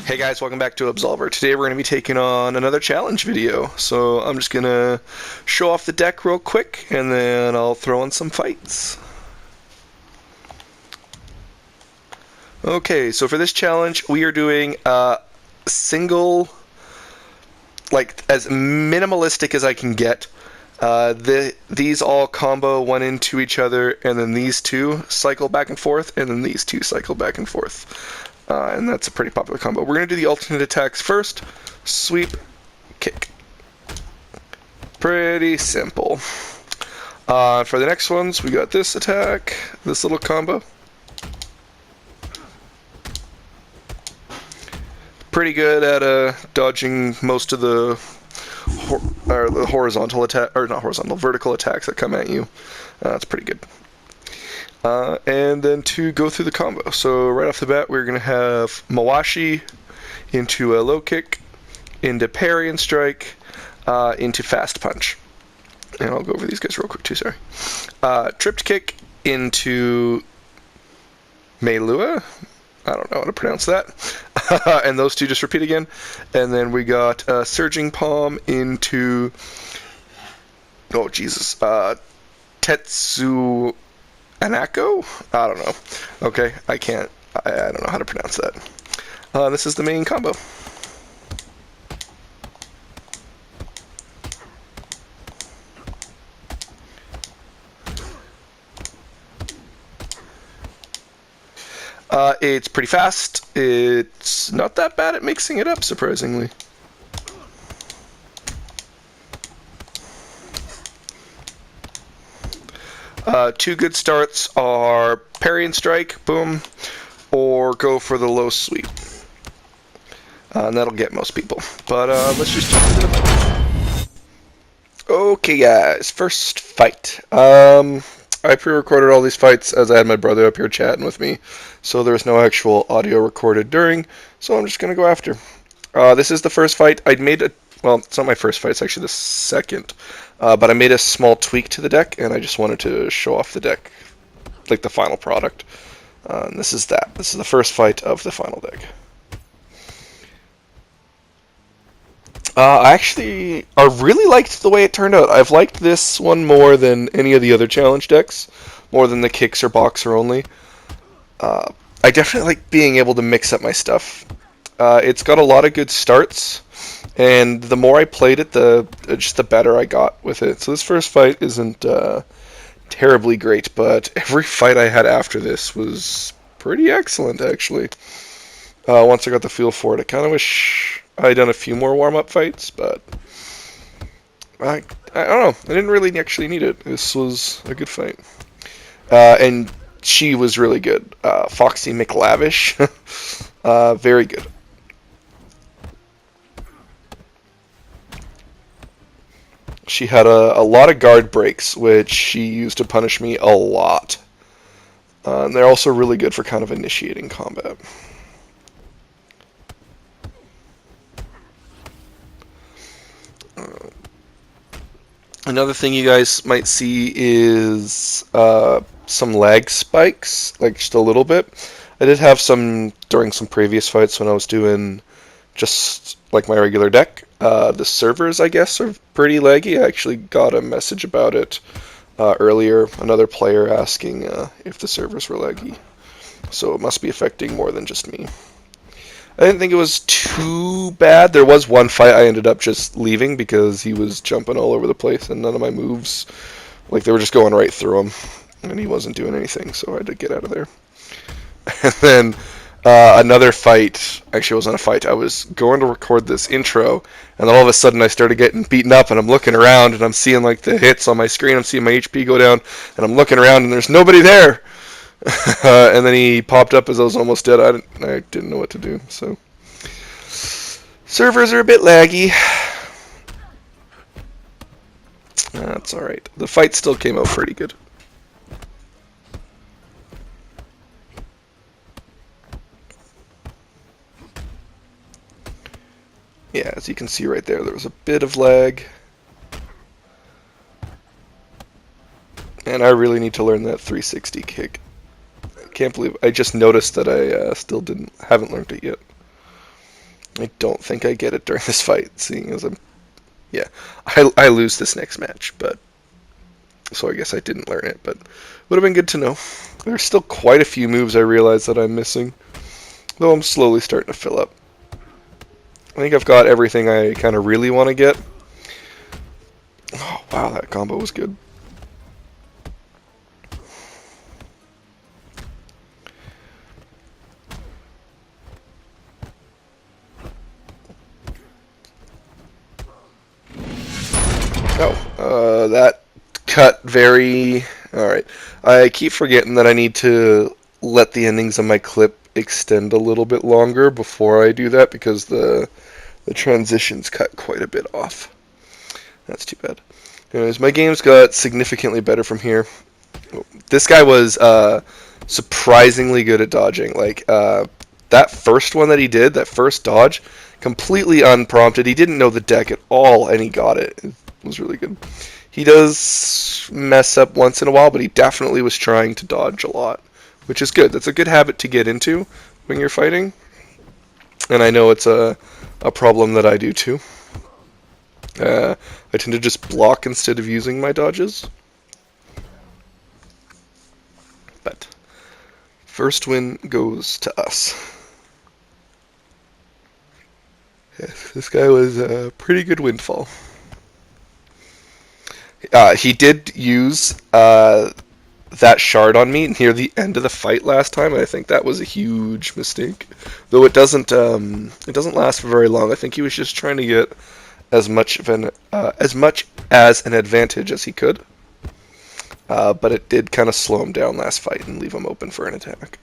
Hey guys, welcome back to Absolver. Today we're going to be taking on another challenge video. So I'm just going to show off the deck real quick and then I'll throw in some fights. Okay, so for this challenge we are doing a single, like as minimalistic as I can get. These all combo one into each other, and then these two cycle back and forth, and then these two cycle back and forth. And that's a pretty popular combo. We're going to do the alternate attacks first. Sweep, kick. Pretty simple. For the next ones, we got this attack, this little combo. Pretty good at dodging most of the horizontal attack, or not horizontal, vertical attacks that come at you. That's pretty good. And then to go through the combo. So right off the bat, we're going to have Mawashi into a low kick, into parry and strike, into fast punch. And I'll go over these guys real quick too, sorry. Tripped kick into Meilua. I don't know how to pronounce that. And those two just repeat again. And then we got Surging Palm into... Oh, Jesus. Tetsu... Anako? I don't know. Okay, I don't know how to pronounce that. This is the main combo. It's pretty fast. It's not that bad at mixing it up, surprisingly. Two good starts are parry and strike, boom, or go for the low sweep. And that'll get most people. But let's just jump into the fight. Okay, guys, first fight. I pre-recorded all these fights as I had my brother up here chatting with me, so there was no actual audio recorded during, so I'm just going to go after. This is the first fight. Well, it's not my first fight, it's actually the second. But I made a small tweak to the deck, and I just wanted to show off the deck, like the final product. And this is that. This is the first fight of the final deck. I really liked the way it turned out. I've liked this one more than any of the other challenge decks, more than the kicks or boxer only. I definitely like being able to mix up my stuff. It's got a lot of good starts, and the more I played it, just the better I got with it. So this first fight isn't terribly great, but every fight I had after this was pretty excellent, actually. Once I got the feel for it, I kind of wish I had done a few more warm-up fights, but I don't know. I didn't really actually need it. This was a good fight. And she was really good. Foxy McLavish. Very good. She had a lot of guard breaks, which she used to punish me a lot. And they're also really good for kind of initiating combat. Another thing you guys might see is some lag spikes, like just a little bit. I did have some during some previous fights when I was doing just like my regular deck. The servers, I guess, are pretty laggy. I actually got a message about it earlier, another player asking if the servers were laggy. So it must be affecting more than just me. I didn't think it was too bad. There was one fight I ended up just leaving because he was jumping all over the place and none of my moves, like they were just going right through him and he wasn't doing anything, so I had to get out of there. And then another fight, actually it wasn't a fight, I was going to record this intro and then all of a sudden I started getting beaten up and I'm looking around and I'm seeing like the hits on my screen, I'm seeing my HP go down and I'm looking around and there's nobody there. And then he popped up as I was almost dead. I didn't know what to do, so servers are a bit laggy. That's alright. The fight still came out pretty good. Yeah, as you can see right there was a bit of lag. And I really need to learn that 360 kick. Can't believe I just noticed that I still haven't learned it yet. I don't think I get it during this fight, seeing as yeah, I lose this next match, but so I guess I didn't learn it, but would have been good to know. There's still quite a few moves I realize that I'm missing, though I'm slowly starting to fill up. I think I've got everything I kind of really want to get. Oh, wow, that combo was good. Oh, that cut very... Alright. I keep forgetting that I need to let the endings of my clip extend a little bit longer before I do that, because the transitions cut quite a bit off. That's too bad. Anyways, my games got significantly better from here. This guy was surprisingly good at dodging. Like, that first one that he did, that first dodge, completely unprompted. He didn't know the deck at all, and he got it. It was really good. He does mess up once in a while, but he definitely was trying to dodge a lot, which is good. That's a good habit to get into when you're fighting. And I know it's a problem that I do too. I tend to just block instead of using my dodges. But first win goes to us. Yes, this guy was a pretty good windfall. He did use that shard on me near the end of the fight last time, and I think that was a huge mistake. Though it doesn't last for very long. I think he was just trying to get as much as an advantage as he could. But it did kind of slow him down last fight and leave him open for an attack.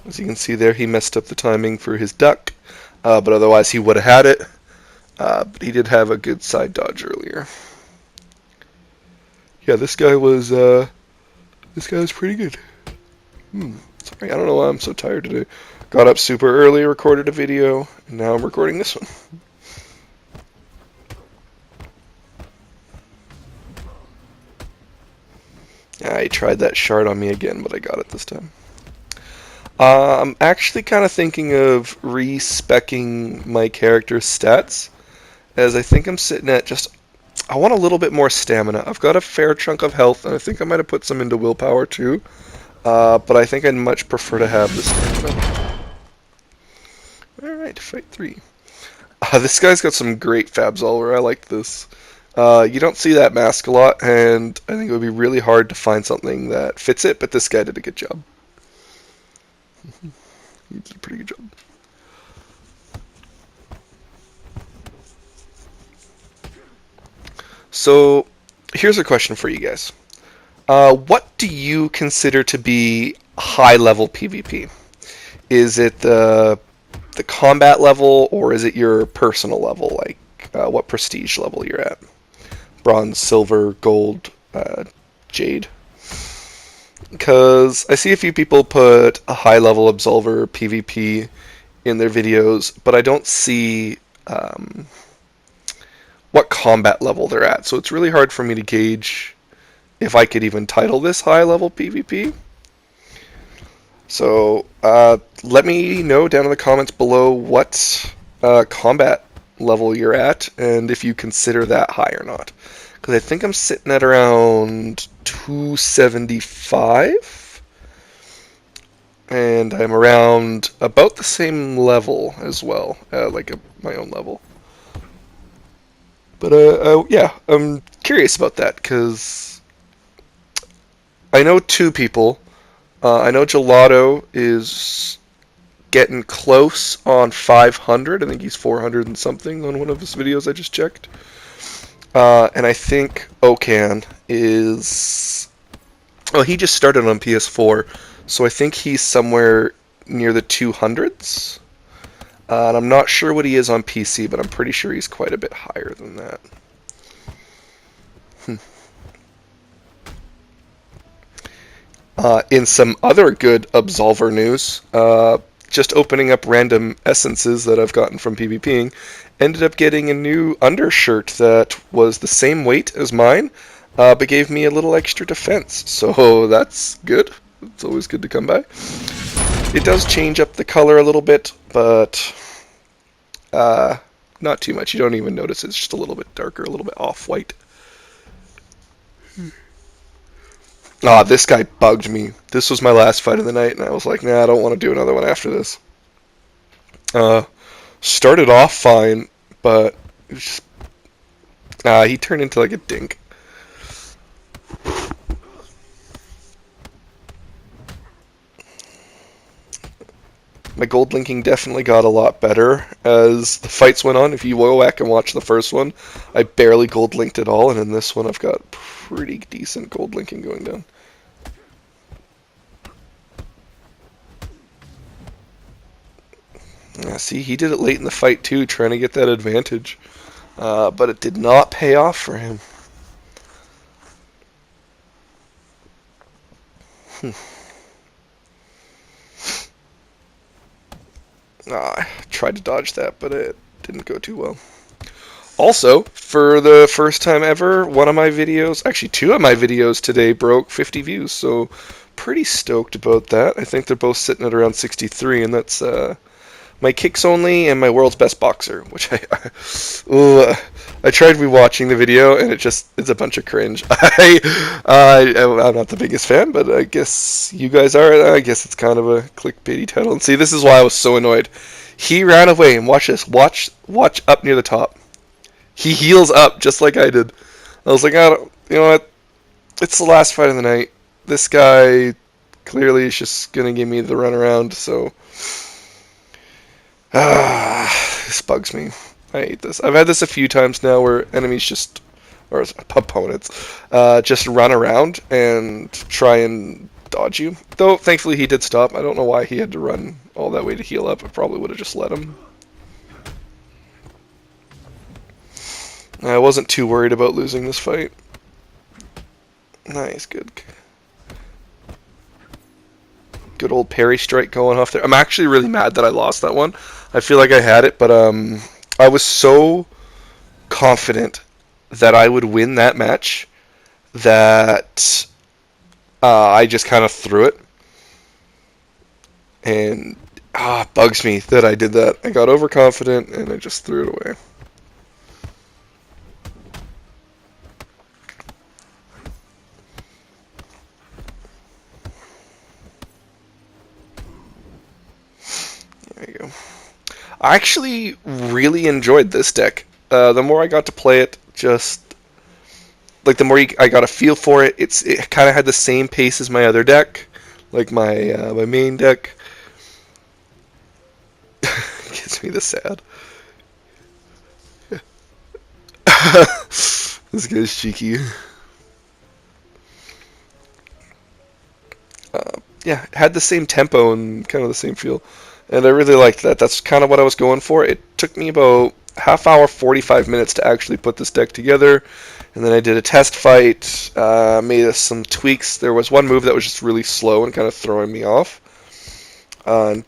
As you can see there, he messed up the timing for his duck, but otherwise he would have had it. But he did have a good side dodge earlier. Yeah, this guy was pretty good. Sorry, I don't know why I'm so tired today. Got up super early, recorded a video, and now I'm recording this one. Yeah, he tried that shard on me again, but I got it this time. I'm actually kind of thinking of re-speccing my character's stats, as I think I'm sitting at just... I want a little bit more stamina. I've got a fair chunk of health, and I think I might have put some into willpower too. But I think I'd much prefer to have the stamina. Alright, fight 3. This guy's got some great Absolver. I like this. You don't see that mask a lot, and I think it would be really hard to find something that fits it, but this guy did a good job. He did a pretty good job. So, here's a question for you guys. What do you consider to be high-level PvP? Is it the combat level, or is it your personal level, like what prestige level you're at? Bronze, silver, gold, jade? Because I see a few people put a high-level Absolver PvP in their videos, but I don't see what combat level they're at. So it's really hard for me to gauge if I could even title this high-level PvP. So let me know down in the comments below what combat level you're at, and if you consider that high or not. Because I think I'm sitting at around 275, and I'm around about the same level as well, like my own level. But yeah, I'm curious about that, because I know 2 people. I know Gelato is getting close on 500. I think he's 400 and something on one of his videos I just checked. And I think Okan is... Oh, he just started on PS4, so I think he's somewhere near the 200s. And I'm not sure what he is on PC, but I'm pretty sure he's quite a bit higher than that. In some other good Absolver news, just opening up random essences that I've gotten from PvPing, ended up getting a new undershirt that was the same weight as mine, but gave me a little extra defense, so that's good. It's always good to come by. It does change up the color a little bit, but not too much. You don't even notice. It's just a little bit darker, a little bit off-white. Ah, this guy bugged me. This was my last fight of the night, and I was like, nah, I don't want to do another one after this. Started off fine, but it was just, he turned into like a dink. My gold linking definitely got a lot better as the fights went on. If you go back and watch the first one, I barely gold linked at all, and in this one I've got pretty decent gold linking going down. Yeah, see, he did it late in the fight too, trying to get that advantage, but it did not pay off for him. I tried to dodge that, but it didn't go too well. Also, for the first time ever, one of my videos, actually two of my videos today broke 50 views, so pretty stoked about that. I think they're both sitting at around 63, and that's my kicks only and my world's best boxer, which I tried rewatching the video and it's a bunch of cringe. I'm not the biggest fan, but I guess you guys are. I guess it's kind of a clickbaity title. And see, this is why I was so annoyed. He ran away, and watch this. Watch up near the top. He heals up just like I did. I was like, you know what? It's the last fight of the night. This guy clearly is just gonna give me the runaround, so. This bugs me. I hate this. I've had this a few times now where enemies just, or opponents, just run around and try and dodge you. Though, thankfully he did stop. I don't know why he had to run all that way to heal up. I probably would have just let him. I wasn't too worried about losing this fight. Nice, good. Good old parry strike going off there. I'm actually really mad that I lost that one. I feel like I had it, but I was so confident that I would win that match that I just kind of threw it. And bugs me that I did that. I got overconfident and I just threw it away. There you go. I actually really enjoyed this deck. The more I got to play it, just like the more I got a feel for it, it kind of had the same pace as my other deck, like my main deck. Gives me the sad. This guy's cheeky. Yeah, had the same tempo and kind of the same feel. And I really liked that. That's kind of what I was going for. It took me about half hour, 45 minutes to actually put this deck together. And then I did a test fight, made some tweaks. There was one move that was just really slow and kind of throwing me off.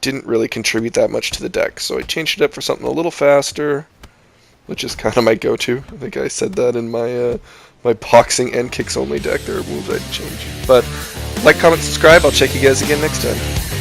Didn't really contribute that much to the deck. So I changed it up for something a little faster, which is kind of my go-to. I think I said that in my my boxing and kicks only deck. There are moves I'd change. But like, comment, subscribe. I'll check you guys again next time.